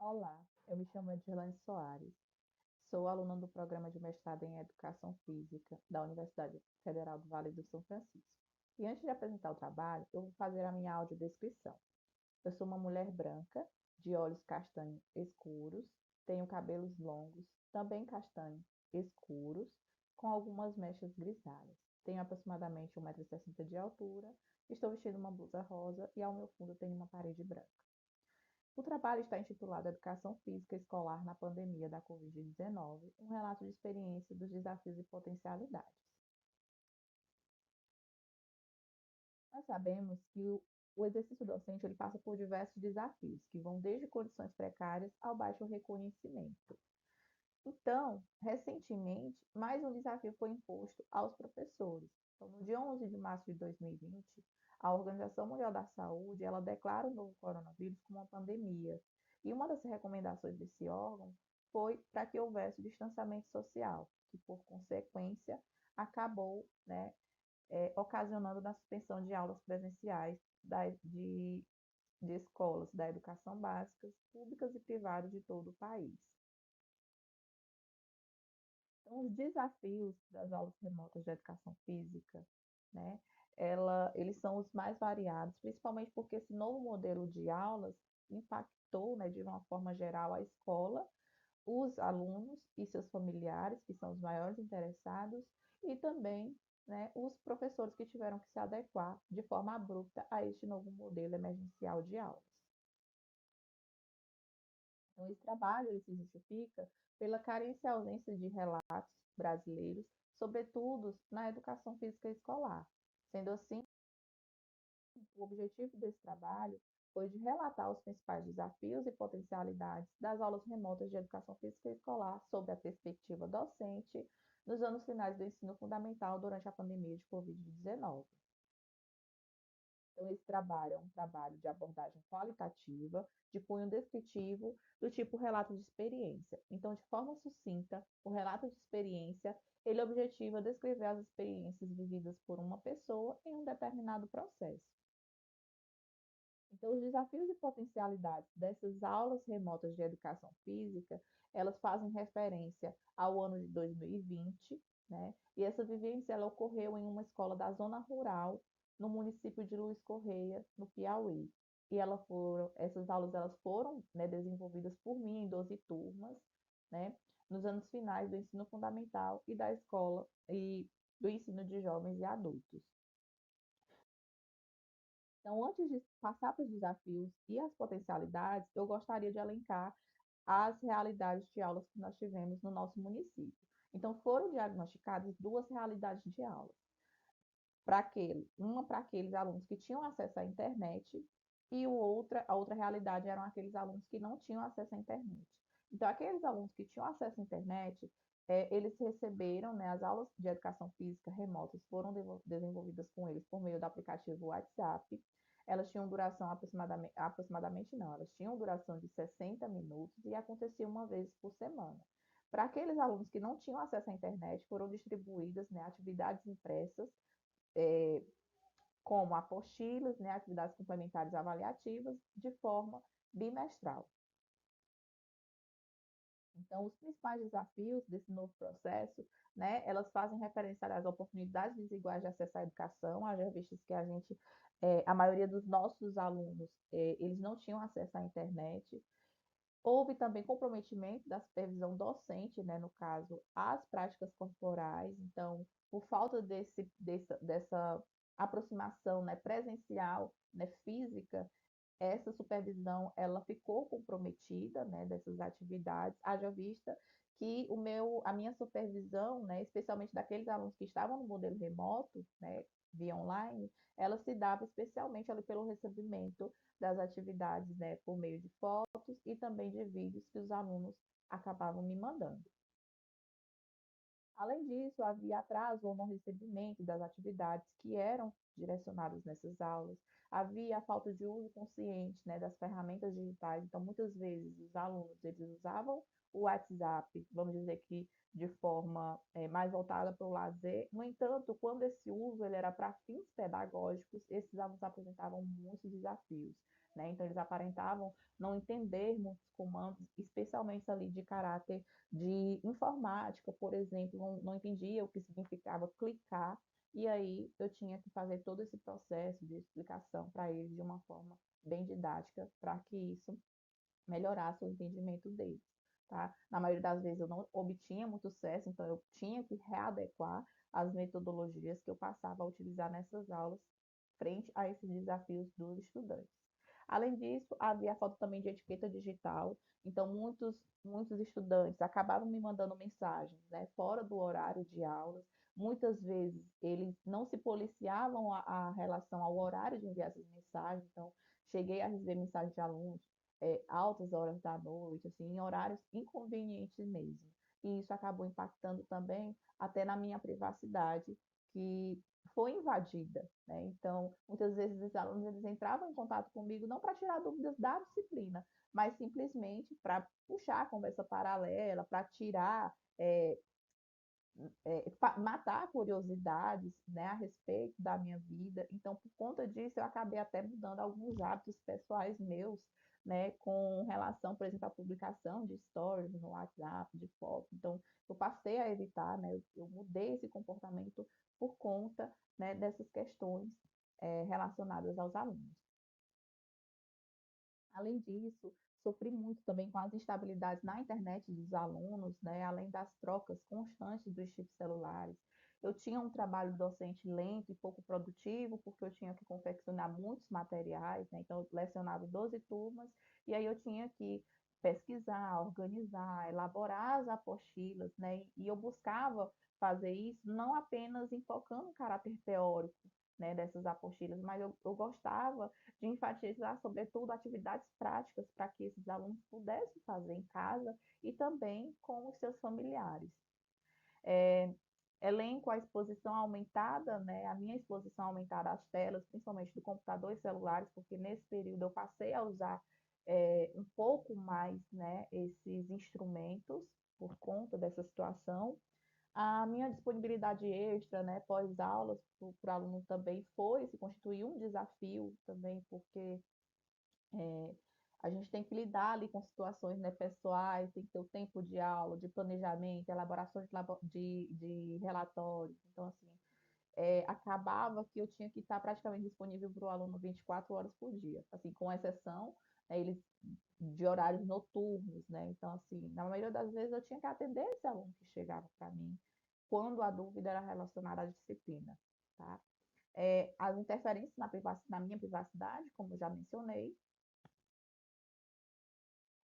Olá, eu me chamo Edilane Soares, sou aluna do programa de mestrado em Educação Física da Universidade Federal do Vale do São Francisco. E antes de apresentar o trabalho, eu vou fazer a minha audiodescrição. Eu sou uma mulher branca, de olhos castanhos escuros, tenho cabelos longos, também castanhos escuros, com algumas mechas grisalhas. Tenho aproximadamente 1,60 m de altura, estou vestindo uma blusa rosa e ao meu fundo tenho uma parede branca. O trabalho está intitulado Educação Física Escolar na Pandemia da Covid-19, um relato de experiência dos desafios e potencialidades. Nós sabemos que o exercício docente ele passa por diversos desafios, que vão desde condições precárias ao baixo reconhecimento. Então, recentemente, mais um desafio foi imposto aos professores. Então, no dia 11 de março de 2020, a Organização Mundial da Saúde, ela declara o novo coronavírus como uma pandemia. E uma das recomendações desse órgão foi para que houvesse distanciamento social, que por consequência acabou, ocasionando na suspensão de aulas presenciais de escolas da educação básica, públicas e privadas de todo o país. Então, os desafios das aulas remotas de educação física, né, eles são os mais variados, principalmente porque esse novo modelo de aulas impactou, né, de uma forma geral, a escola, os alunos e seus familiares, que são os maiores interessados, e também, né, os professores que tiveram que se adequar de forma abrupta a este novo modelo emergencial de aulas. Então, esse trabalho ele se justifica pela carência e ausência de relatos brasileiros, sobretudo na educação física escolar. Sendo assim, o objetivo desse trabalho foi de relatar os principais desafios e potencialidades das aulas remotas de educação física escolar sob a perspectiva docente nos anos finais do ensino fundamental durante a pandemia de Covid-19. Então, esse trabalho é um trabalho de abordagem qualitativa, de cunho descritivo, do tipo relato de experiência. Então, de forma sucinta, o relato de experiência, ele objetiva descrever as experiências vividas por uma pessoa em um determinado processo. Então, os desafios e potencialidades dessas aulas remotas de educação física, elas fazem referência ao ano de 2020, né? E essa vivência ela ocorreu em uma escola da zona rural, no município de Luiz Correia, no Piauí. E essas aulas elas foram, né, desenvolvidas por mim em 12 turmas, né, nos anos finais do ensino fundamental e da escola e do ensino de jovens e adultos. Então, antes de passar para os desafios e as potencialidades, eu gostaria de elencar as realidades de aulas que nós tivemos no nosso município. Então, foram diagnosticadas duas realidades de aula. Uma para aqueles alunos que tinham acesso à internet e a outra realidade eram aqueles alunos que não tinham acesso à internet. Então, aqueles alunos que tinham acesso à internet, eles receberam, né, as aulas de educação física remotas foram desenvolvidas com eles por meio do aplicativo WhatsApp. Elas tinham duração aproximadamente não, elas tinham duração de 60 minutos e acontecia uma vez por semana. Para aqueles alunos que não tinham acesso à internet, foram distribuídas, né, atividades impressas, é, como apostilas, né, atividades complementares avaliativas, de forma bimestral. Então, os principais desafios desse novo processo, né, elas fazem referência às oportunidades desiguais de acesso à educação, haja vistas que a maioria dos nossos alunos, eles não tinham acesso à internet. Houve também comprometimento da supervisão docente, né, no caso, às práticas corporais. Então, por falta dessa aproximação, né, presencial, né, física, essa supervisão ela ficou comprometida, né, dessas atividades, haja vista que a minha supervisão, né, especialmente daqueles alunos que estavam no modelo remoto, né, via online, ela se dava especialmente ali pelo recebimento das atividades, né, por meio de fotos e também de vídeos que os alunos acabavam me mandando. Além disso, havia atraso ou não recebimento das atividades que eram direcionadas nessas aulas, havia a falta de uso consciente, né, das ferramentas digitais, então muitas vezes os alunos eles usavam o WhatsApp, vamos dizer que de forma mais voltada para o lazer. No entanto, quando esse uso ele era para fins pedagógicos, esses alunos apresentavam muitos desafios, né? Então, eles aparentavam não entender muitos comandos, especialmente ali de caráter de informática, por exemplo, não entendia o que significava clicar, e aí eu tinha que fazer todo esse processo de explicação para eles de uma forma bem didática, para que isso melhorasse o entendimento deles, tá? Na maioria das vezes eu não obtinha muito sucesso, então eu tinha que readequar as metodologias que eu passava a utilizar nessas aulas frente a esses desafios dos estudantes. Além disso, havia a falta também de etiqueta digital, então muitos estudantes acabavam me mandando mensagens, né, fora do horário de aulas. Muitas vezes eles não se policiavam a relação ao horário de enviar essas mensagens, então cheguei a receber mensagens de alunos altas horas da noite, assim, em horários inconvenientes mesmo. E isso acabou impactando também até na minha privacidade, que foi invadida, né? Então, muitas vezes os alunos eles entravam em contato comigo não para tirar dúvidas da disciplina, mas simplesmente para puxar a conversa paralela, para tirar matar curiosidades, né, a respeito da minha vida. Então, por conta disso, eu acabei até mudando alguns hábitos pessoais meus, né, com relação, por exemplo, à publicação de stories no WhatsApp, de fotos. Então, eu passei a evitar, né, eu mudei esse comportamento por conta, né, dessas questões relacionadas aos alunos. Além disso, sofri muito também com as instabilidades na internet dos alunos, né, além das trocas constantes dos chips celulares. Eu tinha um trabalho docente lento e pouco produtivo, porque eu tinha que confeccionar muitos materiais, né, então eu lecionava 12 turmas, e aí eu tinha que pesquisar, organizar, elaborar as apostilas, né, e eu buscava fazer isso não apenas enfocando o caráter teórico, né, dessas apostilas, mas eu gostava de enfatizar, sobretudo, atividades práticas para que esses alunos pudessem fazer em casa e também com os seus familiares. É, elenco a exposição aumentada, né, a minha exposição aumentada às telas, principalmente do computador e celulares, porque nesse período eu passei a usar um pouco mais, né, esses instrumentos por conta dessa situação. A minha disponibilidade extra, né, pós-aulas, para o aluno também se constituiu um desafio também, porque é, a gente tem que lidar ali com situações, né, pessoais, tem que ter o tempo de aula, de planejamento, elaboração de relatórios. Então, assim, acabava que eu tinha que estar praticamente disponível para o aluno 24 horas por dia, assim, com exceção, né, eles de horários noturnos, né? Então, assim, na maioria das vezes eu tinha que atender esse aluno que chegava para mim, quando a dúvida era relacionada à disciplina, tá? As interferências na minha privacidade, como eu já mencionei,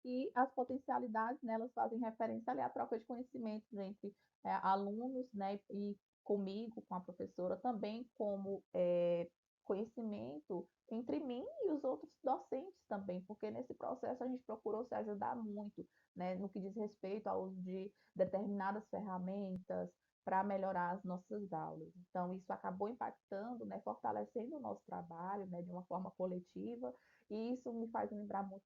e as potencialidades, né, elas fazem referência ali à troca de conhecimentos entre alunos, né, e comigo, com a professora, também como conhecimento entre mim e os outros docentes também, porque nesse processo a gente procurou se ajudar muito, né, no que diz respeito ao uso de determinadas ferramentas para melhorar as nossas aulas. Então, isso acabou impactando, né, fortalecendo o nosso trabalho, né, de uma forma coletiva, e isso me faz lembrar muito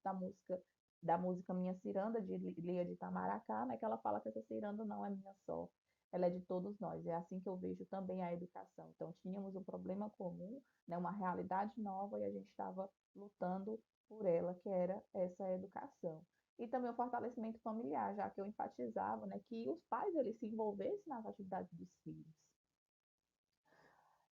da música Minha Ciranda, de Lia de Itamaracá, né, que ela fala que essa ciranda não é minha só, ela é de todos nós. É assim que eu vejo também a educação. Então, tínhamos um problema comum, né, uma realidade nova, e a gente estava lutando por ela, que era essa educação. E também o fortalecimento familiar, já que eu enfatizava, né, que os pais eles se envolvessem nas atividades dos filhos.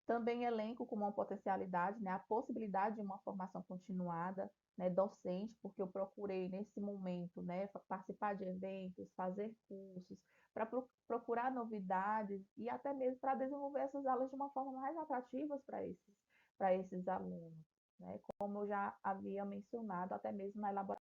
Também elenco como uma potencialidade, né, a possibilidade de uma formação continuada, né, docente, porque eu procurei nesse momento, né, participar de eventos, fazer cursos, para procurar novidades e até mesmo para desenvolver essas aulas de uma forma mais atrativa para esses alunos, né, como eu já havia mencionado, até mesmo na elaboração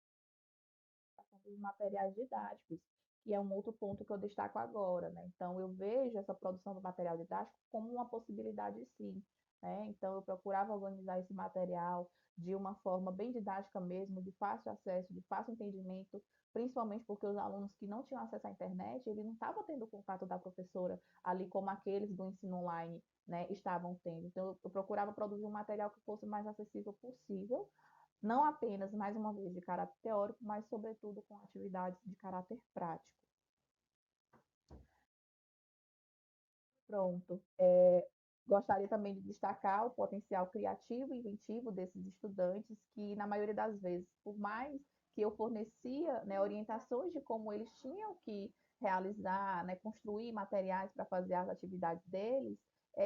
dos materiais didáticos, que é um outro ponto que eu destaco agora, né? Então, eu vejo essa produção do material didático como uma possibilidade, sim, né? Então, eu procurava organizar esse material de uma forma bem didática mesmo, de fácil acesso, de fácil entendimento, principalmente porque os alunos que não tinham acesso à internet, ele não estavam tendo contato da professora ali como aqueles do ensino online, né, estavam tendo. Então, eu procurava produzir um material que fosse o mais acessível possível, não apenas, mais uma vez, de caráter teórico, mas, sobretudo, com atividades de caráter prático. Pronto. Gostaria também de destacar o potencial criativo e inventivo desses estudantes, que, na maioria das vezes, por mais que eu fornecia, né, orientações de como eles tinham que realizar, né, construir materiais para fazer as atividades deles,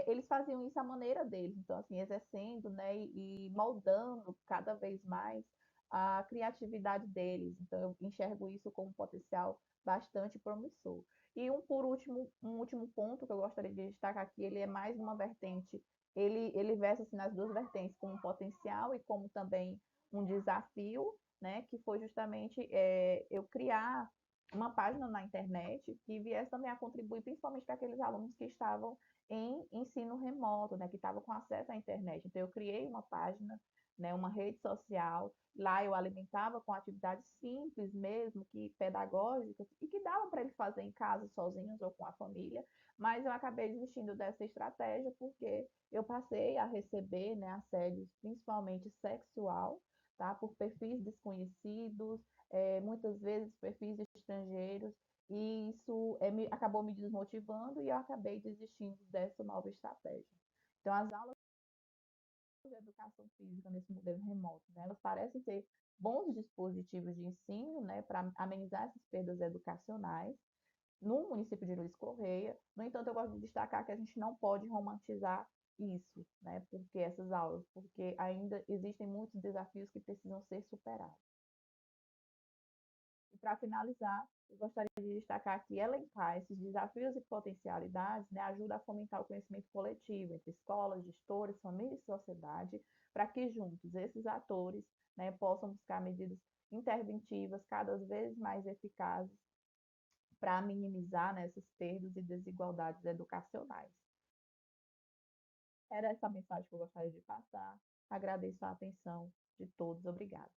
eles faziam isso à maneira deles, então, assim, exercendo, né, e moldando cada vez mais a criatividade deles. Então, eu enxergo isso como um potencial bastante promissor. E um último ponto que eu gostaria de destacar aqui, ele é mais uma vertente, ele versa assim, nas duas vertentes, como um potencial e como também um desafio, né, que foi justamente eu criar uma página na internet que viesse também a contribuir, principalmente para aqueles alunos que estavam em ensino remoto, né, que estavam com acesso à internet. Então, eu criei uma página, né, uma rede social. Lá eu alimentava com atividades simples mesmo, que pedagógicas, e que davam para eles fazer em casa sozinhos ou com a família, mas eu acabei desistindo dessa estratégia porque eu passei a receber, né, assédios, principalmente sexual, tá, por perfis desconhecidos, muitas vezes perfis estrangeiros, e isso acabou me desmotivando e eu acabei desistindo dessa nova estratégia. Então, as aulas de educação física nesse modelo remoto, né? Elas parecem ser bons dispositivos de ensino, né, para amenizar essas perdas educacionais no município de Luiz Correia. No entanto, eu gosto de destacar que a gente não pode romantizar isso, né, porque essas aulas, porque ainda existem muitos desafios que precisam ser superados. E para finalizar, eu gostaria de destacar que elencar esses desafios e potencialidades, né, ajuda a fomentar o conhecimento coletivo entre escolas, gestores, família e sociedade, para que juntos esses atores, né, possam buscar medidas interventivas cada vez mais eficazes para minimizar, né, essas perdas e desigualdades educacionais. Era essa a mensagem que eu gostaria de passar. Agradeço a atenção de todos. Obrigada.